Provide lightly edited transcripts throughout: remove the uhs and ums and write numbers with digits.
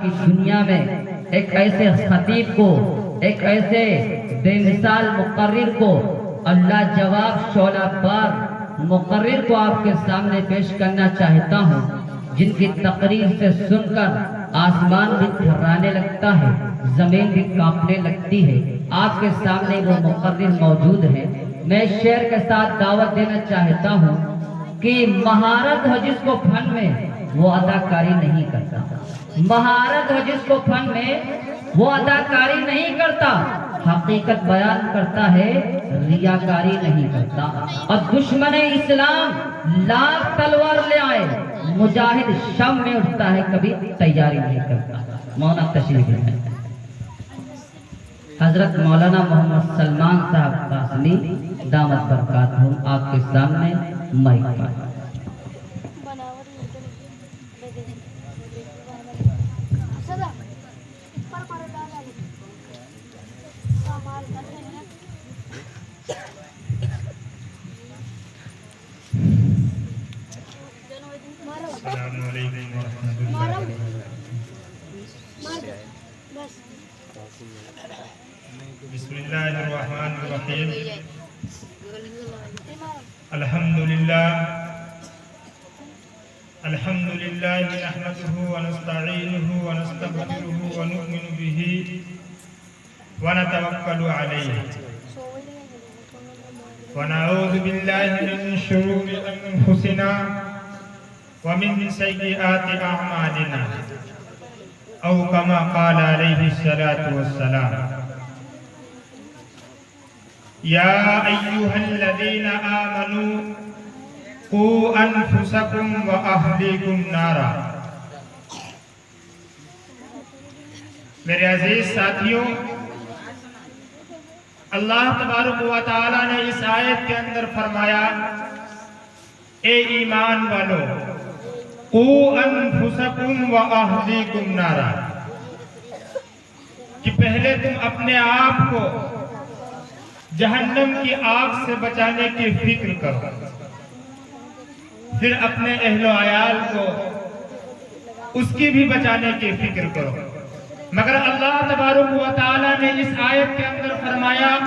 کی دنیا میں ایک ایسے خطیب کو، ایک ایسے بے مثال مقرر کو، اللہ جواب شعلہ بار مقرر کو آپ کے سامنے پیش کرنا چاہتا ہوں، جن کی تقریر سے سن کر آسمان بھی تھرانے لگتا ہے، زمین بھی کانپنے لگتی ہے۔ آپ کے سامنے وہ مقرر موجود ہے۔ میں شعر کے ساتھ دعوت دینا چاہتا ہوں کہ مہارت ہو جس کو فن میں، وہ اداکاری نہیں کرتا۔ مہارت ہو جس کو فن میں، وہ اداکاری نہیں کرتا، حقیقت بیان کرتا ہے، ریاکاری نہیں کرتا۔ اور دشمن اسلام لاکھ تلوار لے آئے، مجاہد شم میں اٹھتا ہے، کبھی تیاری نہیں کرتا۔ مولانا تشریف ہے حضرت مولانا محمد سلمان صاحب قاسمی دامت برکاتہم، آپ کے سامنے مائک پر۔ السلام علیکم ورحمۃ اللہ۔ بسم اللہ الرحمن الرحیم۔ الحمدللہ نحمده ونستعینه ونستغفره ونؤمن به ونتوکل علیہ ونعوذ باللہ من شرور انفسنا ومن سیئات اعمالنا او کما قال علیہ الصلاة والسلام۔ یا ایہا الذین آمنوا قوا انفسکم واہلیکم نارا۔ میرے عزیز ساتھیوں، اللہ تبارک و تعالی نے اس آیت کے اندر فرمایا، اے ایمان والو، قوا انفسکم واہلیکم نارا، کہ پہلے تم اپنے آپ کو جہنم کی آگ سے بچانے کی فکر کرو، پھر اپنے اہل و عیال کو اس کی بھی بچانے کی فکر کرو۔ مگر اللہ تبارک و تعالی نے اس آیت کے اندر فرمایا،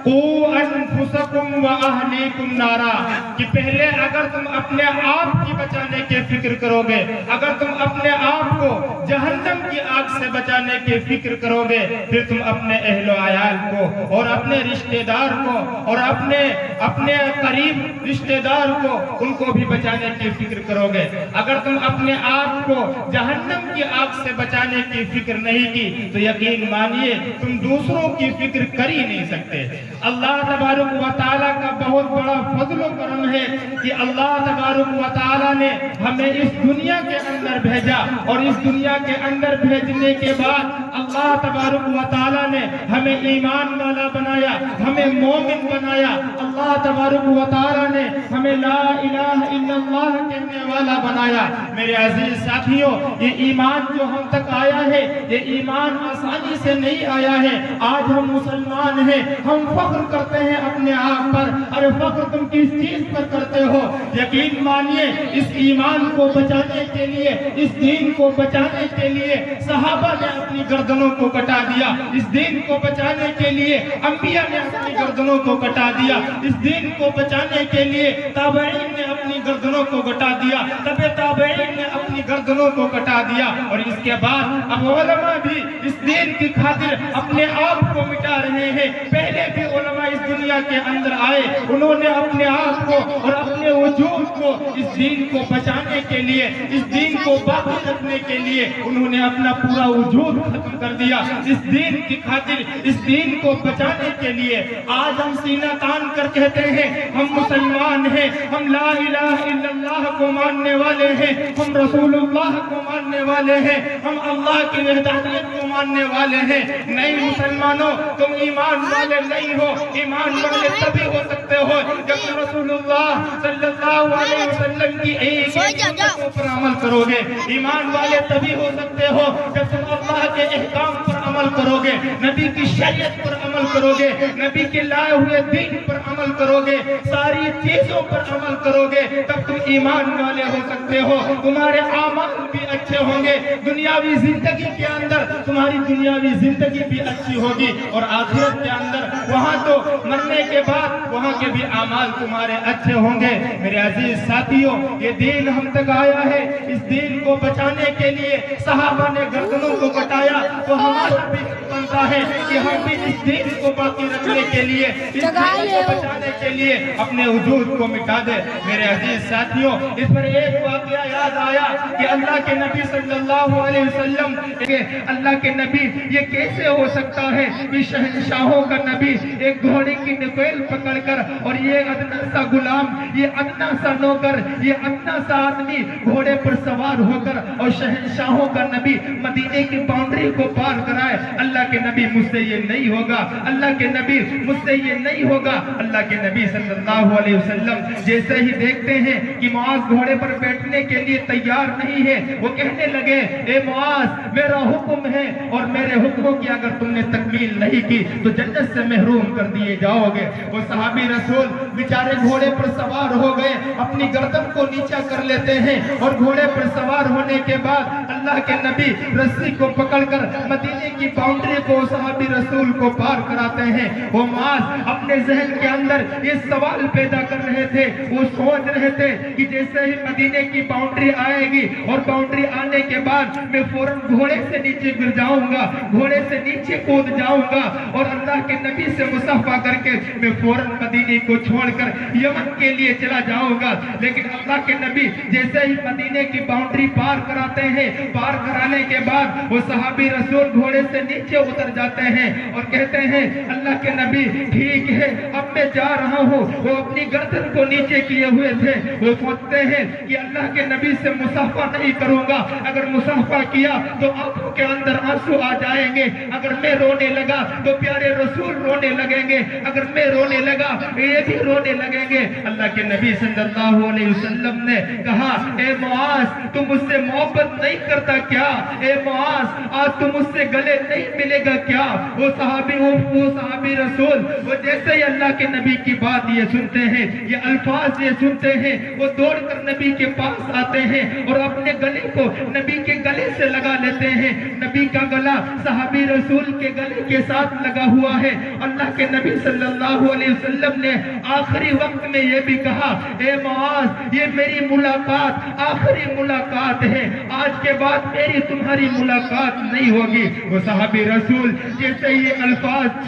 قوا انفسکم واہلیکم نارا، کہ پہلے اگر تم اپنے آپ کی بچانے کی فکر کرو گے، اگر تم اپنے آپ کو جہنم کی آگ سے بچانے کی فکر کرو گے، پھر تم اپنے اہل و عیال کو اور اپنے رشتہ دار کو اور اپنے قریب رشتہ دار کو، ان کو بھی بچانے کی فکر کرو گے۔ اگر تم اپنے آپ کو جہنم کی آگ سے بچانے کی فکر نہیں کی تو یقین مانیے تم دوسروں کی فکر کر ہی نہیں سکتے۔ اللہ تبارک و تعالیٰ کا بہت بڑا فضل و کرم ہے کہ اللہ تبارک و تعالیٰ نے ہمیں اس دنیا کے اندر بھیجا، اور اس دنیا کے اندر بھیجنے کے بعد اللہ تبارک و تعالیٰ نے ہمیں ایمان والا بنایا، ہمیں مومن بنایا۔ اللہ تبارک و تعالیٰ نے ہمیں لا الہ الا اللہ کہنے والا بنایا۔ میرے عزیز ساتھیوں، یہ ایمان جو ہم تک آیا ہے، یہ ایمان آسانی سے نہیں آیا ہے۔ آج ہم مسلمان ہیں، ہم فخر کرتے ہیں اپنے آپ پر۔ ارے فخر تم کس چیز پر کرتے ہو؟ یقین مانیے اس ایمان کو بچانے کے لیے، اس دین کو بچانے کے لیے صحابہ نے اپنی گردنوں کو کٹا دیا، اس دین کو بچانے کے لیے انبیاء نے اپنی گردنوں کو کٹا دیا، اس دین کو بچانے کے لیے تابعین نے اپنی گردنوں کو کٹا دیا، تبع تابعین نے اپنی گردنوں کو کٹا دیا، اور اس کے بعد اب علماء بھی اس دین کی خاطر اپنے آپ کو مٹا رہے ہیں۔ پہلے بھی علماء اس دنیا کے اندر آئے، انہوں نے اپنے آپ کو اور اپنے وجود کو اس دین کو بچانے کے لیے، اس دین کو باقی رکھنے کے لیے انہوں نے اپنا پورا وجود ختم کر دیا اس دین کی خاطر، اس دین کو بچانے کے لیے۔ آج ہم سینہ تان کر کہتے ہیں ہم مسلمان ہیں، ہم لا الہ الا اللہ کو ماننے والے ہیں، ہم رسول اللہ کو ماننے والے ہیں، ہم اللہ کی وحدانیت کو ماننے والے ہیں۔ نہیں مسلمانوں، تم ایمان والے نہیں ہو۔ ایمان والے تبھی ہو سکتے ہو جب رسول اللہ صلی اللہ علیہ وسلم کی ایک سنتوں پر عمل کرو گے۔ ایمان والے تبھی ہو سکتے ہو جب تم اللہ کے احکام پر عمل کرو گے، نبی کی شریعت پر عمل کرو گے، نبی کے لائے ہوئے دین پر عمل عمل کرو گے، ساری چیزوں پر عمل کرو گے، تب تم ایمان والے ہو سکتے ہو، تمہارے اعمال بھی اچھے ہوں گے، دنیاوی زندگی کے اندر تمہاری دنیاوی زندگی بھی اچھی ہوگی، اور آخرت کے اندر وہاں تو مرنے کے بعد وہاں کے بھی اعمال تمہارے اچھے ہوں گے۔ میرے عزیز ساتھیوں، یہ دین ہم تک آیا ہے، اس دین کو بچانے کے لیے صحابہ نے گردنوں کو کٹایا، تو ہمارا بھی بنتا ہے کہ ہم بھی اس دین کو باقی رکھنے کے لیے، اس دین کو بچانے کے لیے اپنے وجود کو مٹا دے۔ میرے عزیز ساتھیوں، اس پر ایک واقعہ یاد آیا کہ اللہ کے نبی صلی اللہ علیہ وسلم، کہ اللہ کے نبی یہ کیسے ہو سکتا ہے کہ شہنشاہوں کا نبی ایک گھوڑے کی نکیل پکڑ کر، اور یہ ادنا سا غلام، یہ ادنا سا نوکر، یہ ادنا سا آدمی گھوڑے پر سوار ہو کر اور شہنشاہوں کا نبی مدینے کی باؤنڈری کو پار کرائے۔ اللہ کے نبی مجھ سے یہ نہیں ہوگا، اللہ کے نبی مجھ سے یہ نہیں ہوگا۔ اللہ کے نبی صلی اللہ علیہ وسلم جیسے ہی دیکھتے ہیں کہ معاذ گھوڑے پر بیٹھنے کے لیے تیار نہیں ہے، وہ کہنے لگے، اے معاذ میرا حکم ہے اور میرے حکموں کی اگر تم نے تکمیل نہیں کی تو جنت سے محروم کر دیے جاؤ گے۔ وہ صحابی رسول بیچارے گھوڑے پر سوار ہو گئے، اپنی گردن کو نیچا کر لیتے ہیں، اور گھوڑے پر سوار ہونے کے بعد اللہ کے نبی رسی کو پکڑ کر مدینے کی باؤنڈری کو صحابی رسول کو پار کراتے ہیں۔ وہ معاذ اپنے ذہن کے اندر یہ سوال پیدا کر رہے تھے، وہ سوچ رہے تھے کہ جیسے ہی مدینے کی باؤنڈری آئے گی اور باؤنڈری آنے کے بعد میں فوراً گھوڑے سے نیچے گر جاؤں گا، گھوڑے سے نیچے کود جاؤں گا، اور اللہ کے نبی سے مصافحہ کر کے میں فوراً مدینے کو چھوڑ کر یمن کے لیے چلا جاؤں گا۔ لیکن اللہ کے نبی جیسے ہی مدینے کی باؤنڈری پار کراتے ہیں، پار کرانے کے بعد وہ صحابی رسول گھوڑے سے نیچے اتر جاتے ہیں اور کہتے ہیں، اللہ کے نبی ٹھیک ہے اب میں جا رہا ہوں۔ وہ اپنی گردن کو نیچے کیے ہوئے تھے، وہ سوچتے ہیں کہ اللہ کے نبی سے مصافحہ نہیں کروں گا، اگر مصافحہ کیا تو آنکھوں کے اندر آنسو آ جائیں گے، اگر میں رونے لگا تو پیارے رسول رونے لگیں گے، اگر میں رونے لگا یہ بھی رونے لگیں گے۔ اللہ کے نبی صلی اللہ علیہ وسلم نے کہا، اے معاذ تم مجھ سے محبت نہیں کرتا کیا؟ اے معاذ آج تم مجھ سے گلے نہیں ملے گا کیا؟ وہ صحابی رسول وہ جیسے ہی اللہ کے نبی کی بات یہ سنتے ہیں، یہ الفاظ یہ سنتے ہیں، وہ دوڑ کر نبی کے پاس آتے ہیں اور اپنے گلے کو نبی کے گلے سے لگا لیتے ہیں۔ نبی کا گلا صحابی رسول کے گلے کے ساتھ لگا ہوا ہے۔ اللہ کے نبی صلی اللہ علیہ وسلم نے آخری وقت میں یہ بھی کہا، اے معاذ یہ میری ملاقات آخری ملاقات ہے، آج کے بعد میری تمہاری ملاقات نہیں ہوگی۔ وہ صحابی رسول جیسے یہ الفاظ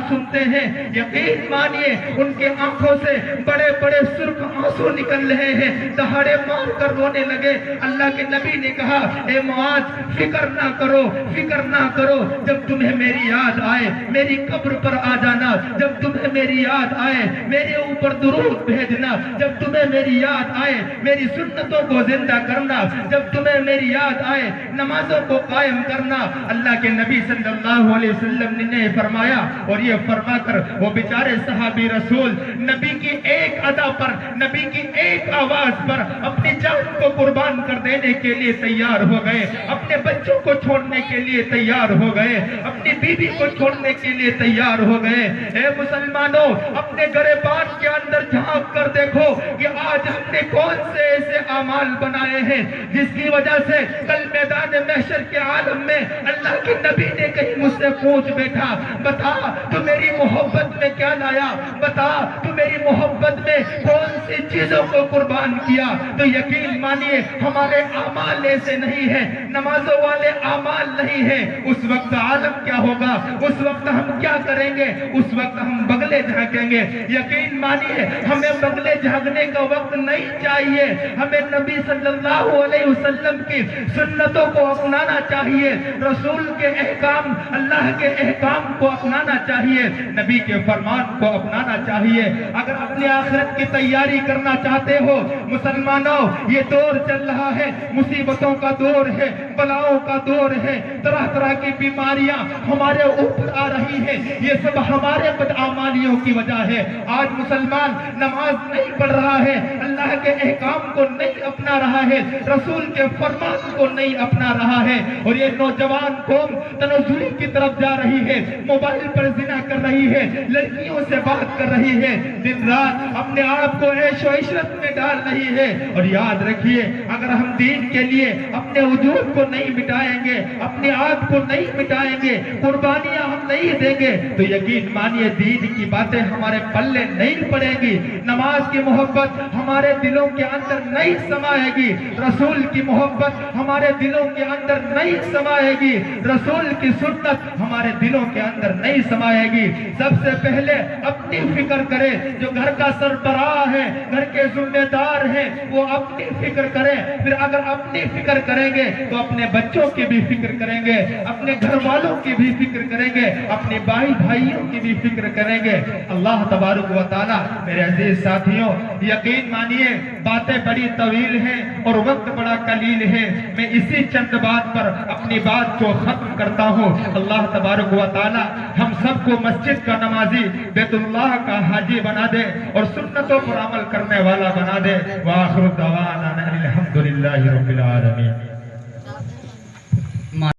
سنتے ہیں، یقین مانیے ان کے آنکھوں سے بڑے بڑے سرخ آنسو نکل رہے ہیں، دہاڑے مار کر رونے لگے۔ اللہ کے نبی نے کہا، اے معاذ فکر نہ کرو، فکر نہ کرو، جب تمہیں میری یاد آئے میری قبر پر آ جانا، جب تمہیں میری یاد آئے میرے اوپر درود بھیجنا، جب تمہیں میری یاد آئے میری سنتوں کو زندہ کرنا، جب تمہیں میری یاد آئے نمازوں کو قائم کرنا۔ اللہ کے نبی صلی اللہ علیہ وسلم نے فرمایا، اور یہ فرما کر وہ بیچارے صحابی رسول نبی کی ایک ادا پر، نبی کی ایک آواز پر اپنی جان کو قربان کر دینے کے لیے تیار ہو گئے، اپنے بچوں کو چھوڑنے کے لیے تیار ہو گئے، اپنی بیوی کو چھوڑنے کے لیے تیار ہو گئے۔ اے مسلمانوں، اپنے گریبان کے اندر جھانک کر دیکھو کہ آج ہم نے کون سے ایسے اعمال بنائے ہیں جس کی وجہ سے کل میدان محشر کے عالم میں اللہ کے نبی نے کہیں مجھ سے پوچھ بیٹھا، بتا تو میری محبت میں کیا لایا، بتا تو میری محبت میں کون سی چیزوں کو قربان کیا؟ تو یقین مانیے ہمارے اعمال ایسے نہیں ہیں، نمازوں والے اعمال نہیں ہیں۔ اس وقت عالم کیا ہوگا، اس وقت ہم کیا کریں گے؟ اس وقت ہم بغلے جھانکیں گے۔ یقین مانیے ہمیں بغلے جھانکنے کا وقت نہیں چاہیے، ہمیں نبی صلی اللہ علیہ وسلم کی سنتوں کو اپنانا چاہیے، رسول کے احکام، اللہ کے احکام کو اپنانا چاہیے، نبی کے فرمان کو اپنانا چاہیے۔ اگر اپنی آخرت کی تیاری کرنا چاہتے ہو مسلمانوں، یہ دور چل رہا ہے، مصیبتوں کا دور ہے، بلاؤں کا دور ہے، طرح طرح کی بیماریاں ہمارے اوپر آ رہی ہیں، یہ سب ہمارے بدعمالیوں کی وجہ ہے۔ آج مسلمان نماز نہیں پڑھ رہا ہے، اللہ کے احکام کو نہیں اپنا رہا ہے، رسول کے فرمان کو نہیں اپنا رہا ہے، اور یہ نوجوان قوم تنزلی کی طرف جا رہی ہے، موبائل پر زنا کر رہی ہے، لڑکیوں سے بات کر رہی ہے، دن رات اپنے آپ کو عیش و عشرت میں ڈال رہی ہے۔ اور یاد رکھیے، اگر ہم دین کے لیے اپنے وجود کو نہیں مٹائیں گے، اپنے آپ کو نہیں مٹائیں گے، قربانیاں ہم نہیں دیں گے، تو یقین مانیے دین کی باتیں ہمارے پلے نہیں پڑیں گی، نماز کی محبت ہمارے دلوں کے اندر نہیں سمائے گی، رسول کی محبت ہمارے دلوں کے اندر نہیں سمائے گی، رسول کی سنت ہمارے دلوں کے اندر نہیں سمائے گی۔ سب سے پہلے اپنی فکر کرے، جو گھر کا سربراہ ہے، گھر کے ذمہ دار ہیں، وہ اپنی فکر کریں۔ پھر اگر اپنی فکر کریں گے تو اپنے بچوں کی بھی فکر کریں گے، اپنے گھر والوں کی بھی فکر کریں گے، اپنے بھائی بھائیوں کی بھی فکر کریں گے۔ اللہ تبارک و تعالی میرے عزیز ساتھیوں، یقین مانیے باتیں بڑی طویل ہیں اور وقت بڑا قلیل ہے، میں اسی چند بات پر اپنی بات کو ختم کرتا ہوں۔ اللہ تبارک و تعالی ہم سب کو مسجد کا نمازی، بیت اللہ کا حاجی بنا دے اور سنتوں پر عمل کرنے والا بنا دے۔ وآخر دعوانا الحمدللہ رب العالمین۔